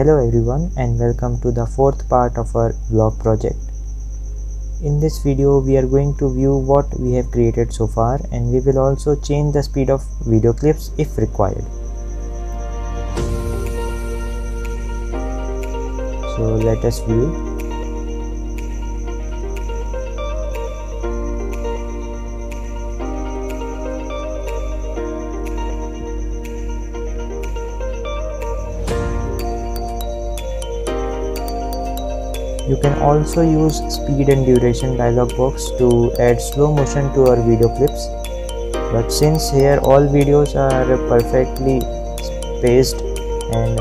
Hello everyone and welcome to the fourth part of our vlog project. In this video we are going to view what we have created so far, and we will also change the speed of video clips if required. So let us view. You can also use speed and duration dialog box to add slow motion to our video clips, but since here all videos are perfectly spaced and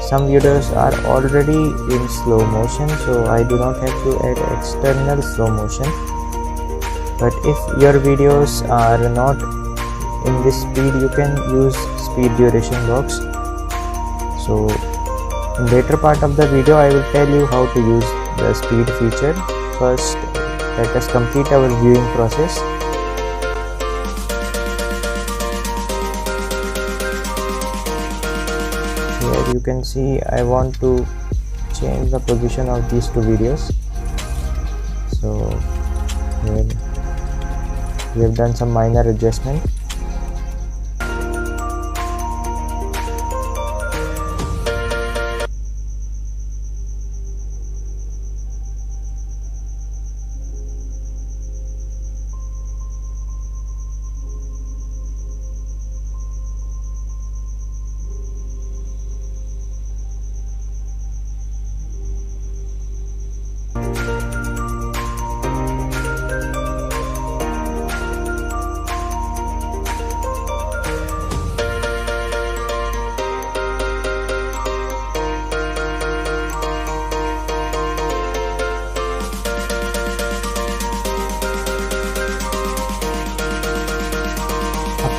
some videos are already in slow motion, so I do not have to add external slow motion. But if your videos are not in this speed, you can use speed duration box. So in later part of the video I will tell you how to use the speed feature. First, let us complete our viewing process. Here you can see I want to change the position of these two videos. So here we have done some minor adjustment.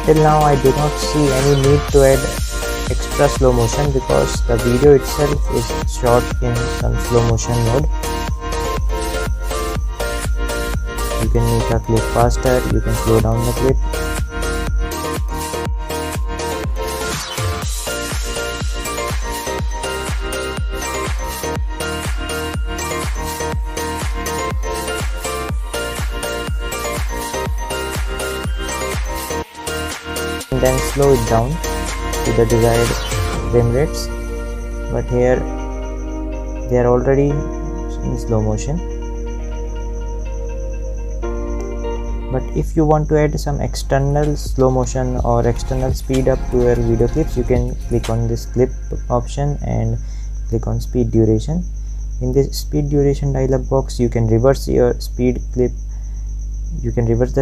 Till now I do not see any need to add extra slow motion because the video itself is shot in some slow motion mode. You can make a clip faster, you can slow down the clip. And then slow it down to the desired frame rates, but here they are already in slow motion. But if you want to add some external slow motion or external speed up to your video clips, you can click on this clip option and click on speed duration. In this speed duration dialog box you can reverse your speed clip, you can reverse the